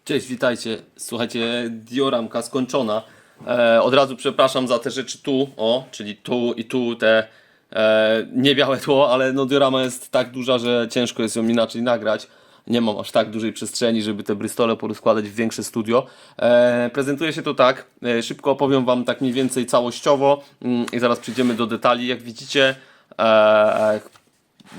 Cześć, witajcie. Słuchajcie, dioramka skończona. Od razu przepraszam za te rzeczy tu, czyli tu i tu te nie białe tło, ale no diorama jest tak duża, że ciężko jest ją inaczej nagrać. Nie mam aż tak dużej przestrzeni, żeby te brystole porozkładać w większe studio. Prezentuje się to tak, szybko opowiem wam tak mniej więcej całościowo i zaraz przejdziemy do detali. Jak widzicie,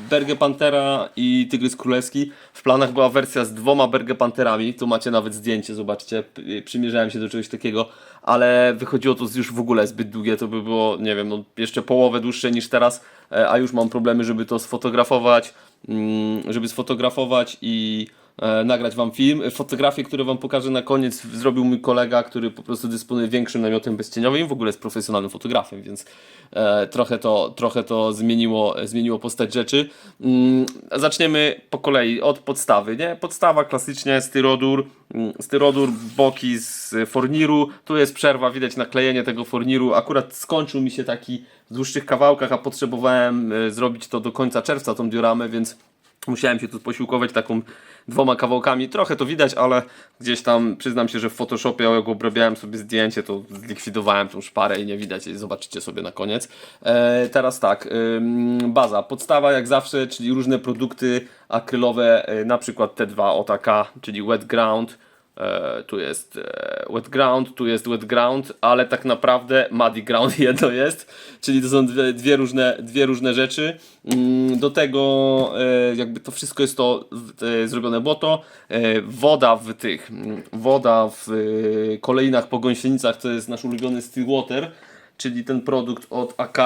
Berge Pantera i Tygrys Królewski. W planach była wersja z 2 Berge Panterami. Tu macie nawet zdjęcie, zobaczcie. Przymierzałem się do czegoś takiego, ale wychodziło to już w ogóle zbyt długie. To by było, nie wiem, no jeszcze połowę dłuższe niż teraz, a już mam problemy, żeby to sfotografować, i nagrać wam film. Fotografie, które wam pokażę na koniec, zrobił mój kolega, który po prostu dysponuje większym namiotem bezcieniowym, w ogóle jest profesjonalnym fotografem, więc trochę to zmieniło postać rzeczy. Zaczniemy po kolei od podstawy, nie? Podstawa klasycznie styrodur, boki z forniru. Tu jest przerwa, widać naklejenie tego forniru. Akurat skończył mi się taki w dłuższych kawałkach, a potrzebowałem zrobić to do końca czerwca, tą dioramę, więc musiałem się tu posiłkować taką 2 kawałkami. Trochę to widać, ale gdzieś tam przyznam się, że w Photoshopie, jak obrabiałem sobie zdjęcie, to zlikwidowałem tą szparę i nie widać. Zobaczycie sobie na koniec. Teraz tak, baza, podstawa jak zawsze, czyli różne produkty akrylowe, na przykład te dwa OTK, czyli wet ground. Tu jest wet ground, tu jest wet ground, ale tak naprawdę muddy ground jedno jest, czyli to są dwie różne rzeczy. Do tego jakby to wszystko jest to zrobione błoto. Woda w kolejnach po gąsienicach, to jest nasz ulubiony Stillwater, czyli ten produkt od AK.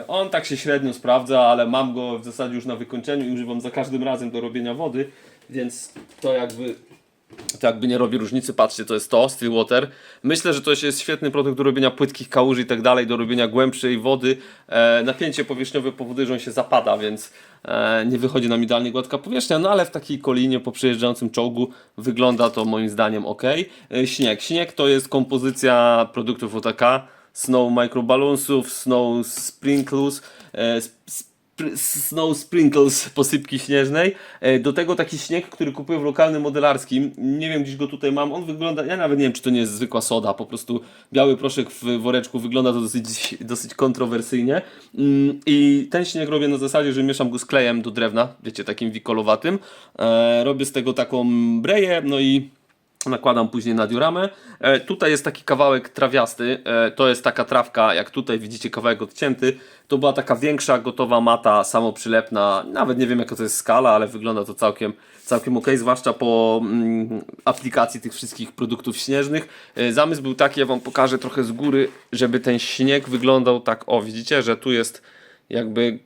On tak się średnio sprawdza, ale mam go w zasadzie już na wykończeniu i używam za każdym razem do robienia wody, więc to jakby nie robi różnicy. Patrzcie, to jest to, Stillwater. Myślę, że to jest świetny produkt do robienia płytkich kałuży i tak dalej, do robienia głębszej wody. Napięcie powierzchniowe powoduje, że on się zapada, więc nie wychodzi nam idealnie gładka powierzchnia, no ale w takiej kolinie po przejeżdżającym czołgu wygląda to moim zdaniem ok. Śnieg to jest kompozycja produktów OTK, Snow Microballoonsów, Snow Sprinkles posypki śnieżnej. Do tego taki śnieg, który kupuję w lokalnym modelarskim. Nie wiem, gdzieś go tutaj mam. On wygląda, ja nawet nie wiem, czy to nie jest zwykła soda, po prostu biały proszek w woreczku. Wygląda to dosyć kontrowersyjnie. I ten śnieg robię na zasadzie, że mieszam go z klejem do drewna, wiecie, takim wikolowatym. Robię z tego taką breję, no i nakładam później na dioramę. Tutaj jest taki kawałek trawiasty, to jest taka trawka, jak tutaj widzicie kawałek odcięty. To była taka większa, gotowa mata samoprzylepna. Nawet nie wiem jaka to jest skala, ale wygląda to całkiem ok, zwłaszcza po aplikacji tych wszystkich produktów śnieżnych. Zamysł był taki, ja wam pokażę trochę z góry, żeby ten śnieg wyglądał tak, o widzicie, że tu jest jakby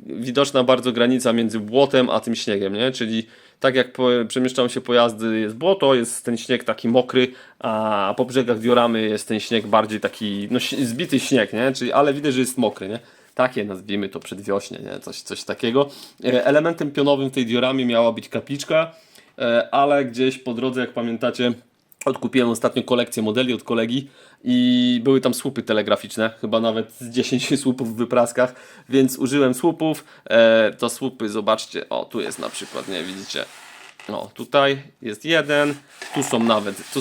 widoczna bardzo granica między błotem a tym śniegiem, nie? Czyli tak jak przemieszczają się pojazdy, jest błoto, jest ten śnieg taki mokry, a po brzegach dioramy jest ten śnieg bardziej taki, no zbity śnieg, nie? Czyli, ale widać, że jest mokry, nie? Takie nazwijmy to przedwiośnie, nie? Coś takiego. Elementem pionowym w tej dioramie miała być kapliczka, ale gdzieś po drodze, jak pamiętacie, odkupiłem ostatnio kolekcję modeli od kolegi i były tam słupy telegraficzne, chyba nawet z 10 słupów w wypraskach, więc użyłem słupów. To słupy, zobaczcie, o tu jest na przykład, nie widzicie? O, tutaj jest jeden, tu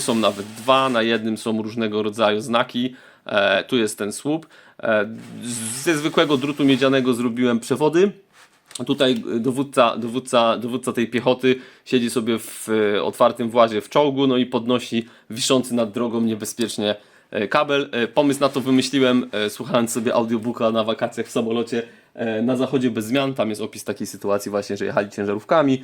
są nawet 2, na jednym są różnego rodzaju znaki. Tu jest ten słup. Ze zwykłego drutu miedzianego zrobiłem przewody. Tutaj dowódca tej piechoty siedzi sobie w otwartym włazie w czołgu, no i podnosi wiszący nad drogą niebezpiecznie kabel. Pomysł na to wymyśliłem słuchając sobie audiobooka na wakacjach w samolocie na zachodzie bez zmian. Tam jest opis takiej sytuacji właśnie, że jechali ciężarówkami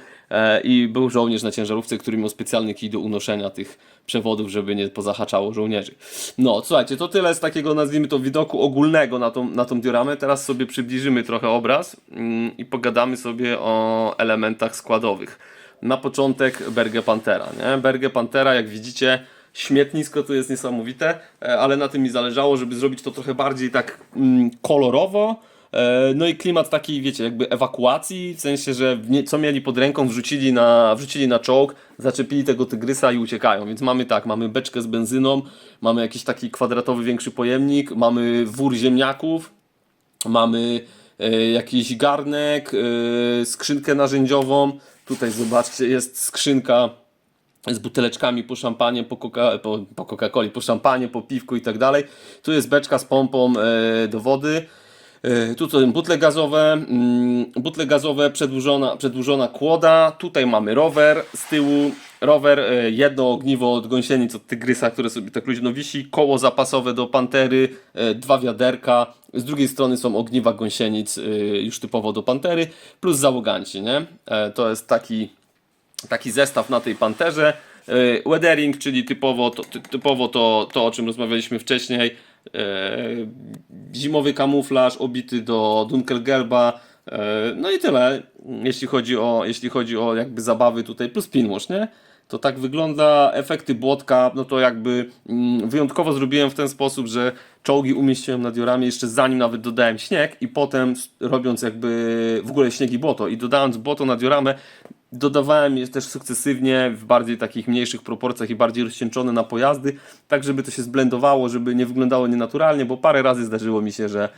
i był żołnierz na ciężarówce, który miał specjalny kij do unoszenia tych przewodów, żeby nie pozahaczało żołnierzy. No słuchajcie, to tyle z takiego, nazwijmy to, widoku ogólnego na tą dioramę. Teraz sobie przybliżymy trochę obraz i pogadamy sobie o elementach składowych. Na początek Berge Pantera, nie? Berge Pantera, jak widzicie, śmietnisko tu jest niesamowite, ale na tym mi zależało, żeby zrobić to trochę bardziej tak kolorowo. No i klimat taki, wiecie, jakby ewakuacji, w sensie, że co mieli pod ręką, wrzucili na czołg, zaczepili tego tygrysa i uciekają. Więc mamy tak, mamy beczkę z benzyną, mamy jakiś taki kwadratowy większy pojemnik, mamy wór ziemniaków, mamy jakiś garnek, skrzynkę narzędziową. Tutaj zobaczcie, jest skrzynka z buteleczkami po szampanie, po Coca-Coli, po szampanie, po piwku i tak dalej. Tu jest beczka z pompą do wody. Tu są butle gazowe, przedłużona kłoda. Tutaj mamy rower z tyłu. Rower, jedno ogniwo od gąsienic, od tygrysa, które sobie tak luźno wisi. Koło zapasowe do pantery, 2 wiaderka. Z drugiej strony są ogniwa gąsienic już typowo do pantery. Plus załoganci, nie? To jest taki zestaw na tej panterze. Weathering, czyli typowo to, o czym rozmawialiśmy wcześniej. Zimowy kamuflaż obity do Dunkelgelba. No i tyle, jeśli chodzi o jakby zabawy tutaj, plus pinwash, nie? To tak wygląda. Efekty błotka, no to jakby wyjątkowo zrobiłem w ten sposób, że czołgi umieściłem na dioramie jeszcze zanim nawet dodałem śnieg i potem robiąc jakby w ogóle śnieg i błoto i dodając błoto na dioramę, dodawałem je też sukcesywnie w bardziej takich mniejszych proporcjach i bardziej rozcieńczone na pojazdy, tak żeby to się zblendowało, żeby nie wyglądało nienaturalnie, bo parę razy zdarzyło mi się, że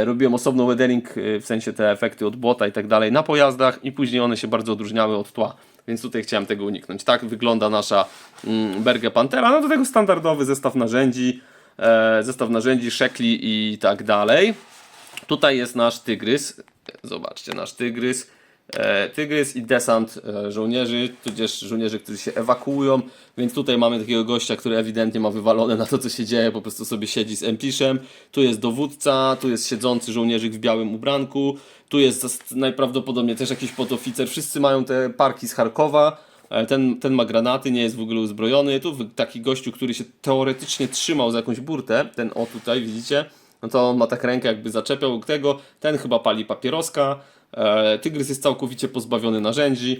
robiłem osobno weathering, w sensie te efekty od błota i tak dalej na pojazdach i później one się bardzo odróżniały od tła, więc tutaj chciałem tego uniknąć. Tak wygląda nasza Berge Pantera, no do tego standardowy zestaw narzędzi, szekli i tak dalej. Tutaj jest nasz tygrys, zobaczcie, nasz tygrys i desant żołnierzy, tudzież żołnierzy, którzy się ewakuują, więc tutaj mamy takiego gościa, który ewidentnie ma wywalone na to, co się dzieje, po prostu sobie siedzi z empiszem. Tu jest dowódca, tu jest siedzący żołnierzyk w białym ubranku, tu jest najprawdopodobniej też jakiś podoficer, wszyscy mają te parki z Charkowa. Ten ma granaty, nie jest w ogóle uzbrojony. Tu taki gościu, który się teoretycznie trzymał za jakąś burtę, ten o tutaj widzicie, no to on ma tak rękę jakby zaczepiał tego, ten chyba pali papieroska. Tygrys jest całkowicie pozbawiony narzędzi.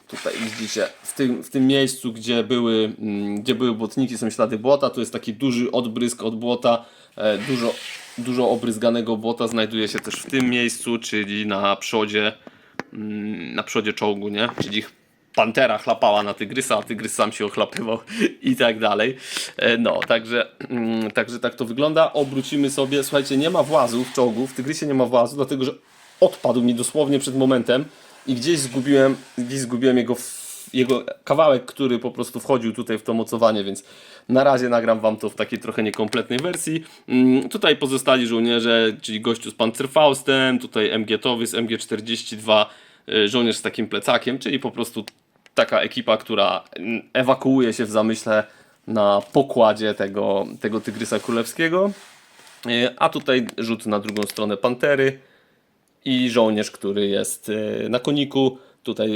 Tutaj widzicie, w tym miejscu, gdzie były błotniki, są ślady błota. Tu jest taki duży odbrysk od błota. Dużo obryzganego błota znajduje się też w tym miejscu, czyli na przodzie czołgu, nie? Czyli pantera chlapała na tygrysa, a tygrys sam się ochlapywał i tak dalej. No, także tak to wygląda. Obrócimy sobie, słuchajcie, nie ma włazu w czołgu, w tygrysie nie ma włazu, dlatego że odpadł mi dosłownie przed momentem i gdzieś zgubiłem jego kawałek, który po prostu wchodził tutaj w to mocowanie, więc na razie nagram wam to w takiej trochę niekompletnej wersji. Tutaj pozostali żołnierze, czyli gościu z Panzerfaustem, tutaj MG-towy z MG42, żołnierz z takim plecakiem, czyli po prostu taka ekipa, która ewakuuje się w zamyśle na pokładzie tego tygrysa królewskiego. A tutaj rzut na drugą stronę pantery i żołnierz, który jest na koniku, tutaj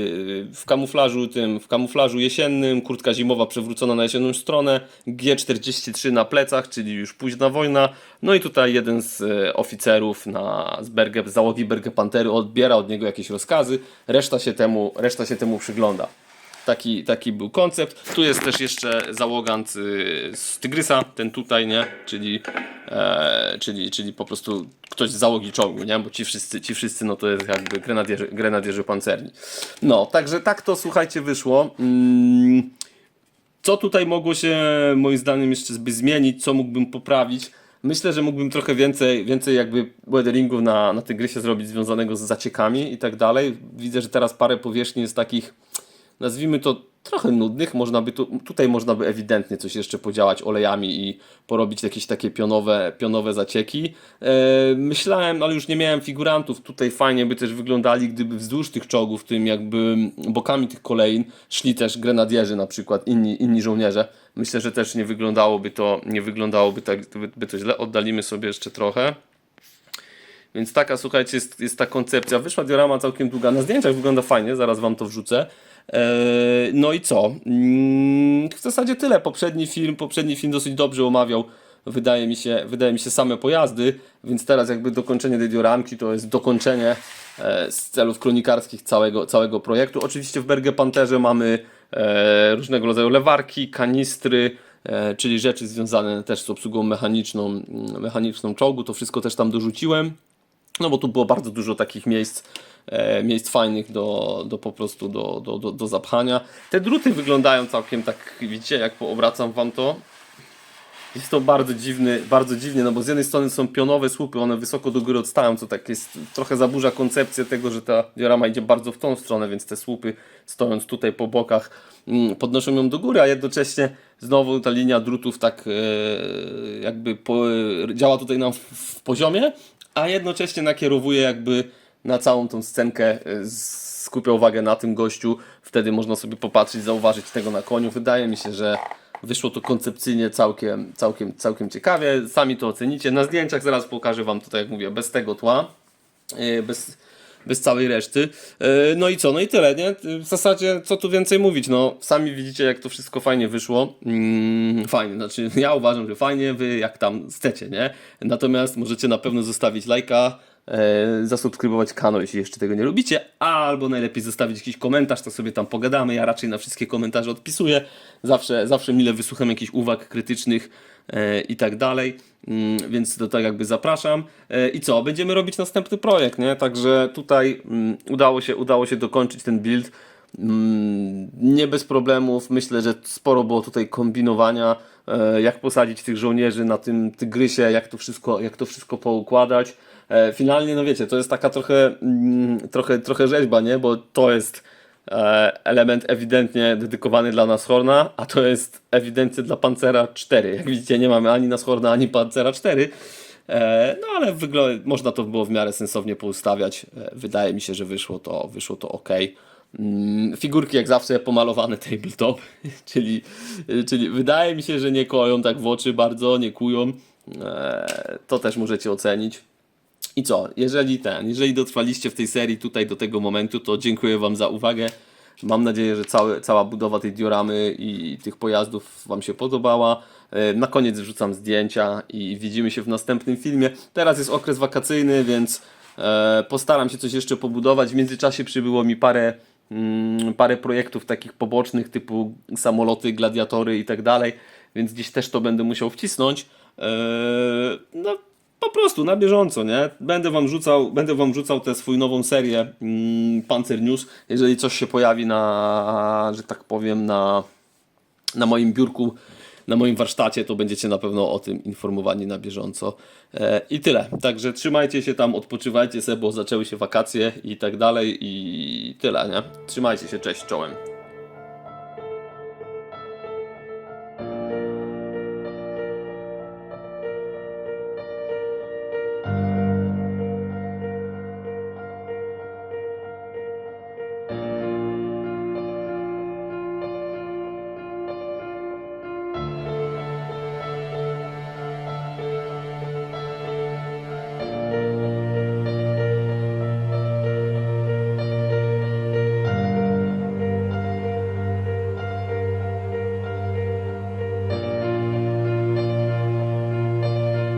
w kamuflażu jesiennym, kurtka zimowa przewrócona na jesienną stronę, G43 na plecach, czyli już późna wojna. No i tutaj jeden z oficerów z załogi Berge Pantery odbiera od niego jakieś rozkazy, reszta się temu przygląda. Taki był koncept. Tu jest też jeszcze załogant z Tygrysa, ten tutaj, nie? Czyli po prostu ktoś z załogi czołgu, nie? Bo ci wszyscy no to jest jakby grenadierzy pancerni. No, także tak to, słuchajcie, wyszło. Co tutaj mogło się moim zdaniem jeszcze zmienić, co mógłbym poprawić? Myślę, że mógłbym trochę więcej jakby weatheringu na Tygrysie zrobić związanego z zaciekami i tak dalej. Widzę, że teraz parę powierzchni jest takich, nazwijmy to, trochę nudnych. Tutaj można by ewidentnie coś jeszcze podziałać olejami i porobić jakieś takie pionowe zacieki. Myślałem, ale już nie miałem figurantów. Tutaj fajnie by też wyglądali, gdyby wzdłuż tych czołgów, tym jakby bokami tych kolejn szli też grenadierzy, na przykład inni żołnierze. Myślę, że też nie wyglądałoby to źle. Oddalimy sobie jeszcze trochę. Więc taka, słuchajcie, jest ta koncepcja. Wyszła diorama całkiem długa. Na zdjęciach wygląda fajnie, zaraz wam to wrzucę. No i co? W zasadzie tyle. Poprzedni film dosyć dobrze omawiał, wydaje mi się, same pojazdy, więc teraz jakby dokończenie tej dioramki to jest dokończenie z celów kronikarskich całego projektu. Oczywiście w Berge Panterze mamy różnego rodzaju lewarki, kanistry, czyli rzeczy związane też z obsługą mechaniczną czołgu. To wszystko też tam dorzuciłem. No bo tu było bardzo dużo takich miejsc fajnych do zapchania. Te druty wyglądają całkiem tak, widzicie, jak poobracam wam to. jest to bardzo dziwnie, no bo z jednej strony są pionowe słupy, one wysoko do góry odstają, co tak jest, trochę zaburza koncepcję tego, że ta diorama idzie bardzo w tą stronę, więc te słupy stojąc tutaj po bokach podnoszą ją do góry, a jednocześnie znowu ta linia drutów tak jakby działa tutaj nam w poziomie, a jednocześnie nakierowuje jakby na całą tą scenkę, skupia uwagę na tym gościu, wtedy można sobie popatrzeć, zauważyć tego na koniu. Wydaje mi się, że wyszło to koncepcyjnie całkiem ciekawie, sami to ocenicie. Na zdjęciach zaraz pokażę Wam tutaj, jak mówię, bez tego tła, bez całej reszty. No i co? No i tyle, nie? W zasadzie co tu więcej mówić, no sami widzicie, jak to wszystko fajnie wyszło. Fajnie, znaczy ja uważam, że fajnie, wy jak tam chcecie, nie? Natomiast możecie na pewno zostawić lajka, zasubskrybować kanał, jeśli jeszcze tego nie robicie, albo najlepiej zostawić jakiś komentarz, to sobie tam pogadamy. Ja raczej na wszystkie komentarze odpisuję. Zawsze mile wysłucham jakichś uwag krytycznych i tak dalej. Więc to tak jakby zapraszam. I co? Będziemy robić następny projekt, nie? Także tutaj udało się dokończyć ten build. Nie bez problemów. Myślę, że sporo było tutaj kombinowania, jak posadzić tych żołnierzy na tym tygrysie, jak to wszystko poukładać. Finalnie, no wiecie, to jest taka trochę rzeźba, nie? Bo to jest element ewidentnie dedykowany dla Nashorna, a to jest ewidentnie dla Pancera 4. Jak widzicie, nie mamy ani Nashorna, ani Pancera 4. No ale można to było w miarę sensownie poustawiać. Wydaje mi się, że wyszło to ok. Figurki jak zawsze pomalowane tabletop, czyli wydaje mi się, że nie koją tak w oczy bardzo, nie kują. To też możecie ocenić. I co? Jeżeli dotrwaliście w tej serii tutaj do tego momentu, to dziękuję Wam za uwagę. Mam nadzieję, że cała budowa tej dioramy i tych pojazdów Wam się podobała. Na koniec wrzucam zdjęcia i widzimy się w następnym filmie. Teraz jest okres wakacyjny, więc postaram się coś jeszcze pobudować. W międzyczasie przybyło mi parę projektów takich pobocznych typu samoloty, gladiatory i tak dalej, więc gdzieś też to będę musiał wcisnąć. No po prostu na bieżąco, nie? Będę wam rzucał tę swoją nową serię Panzer News. Jeżeli coś się pojawi że tak powiem, na moim biurku, na moim warsztacie, to będziecie na pewno o tym informowani na bieżąco. I tyle. Także trzymajcie się tam, odpoczywajcie sobie, bo zaczęły się wakacje i tak dalej. I tyle, nie? Trzymajcie się, cześć, czołem.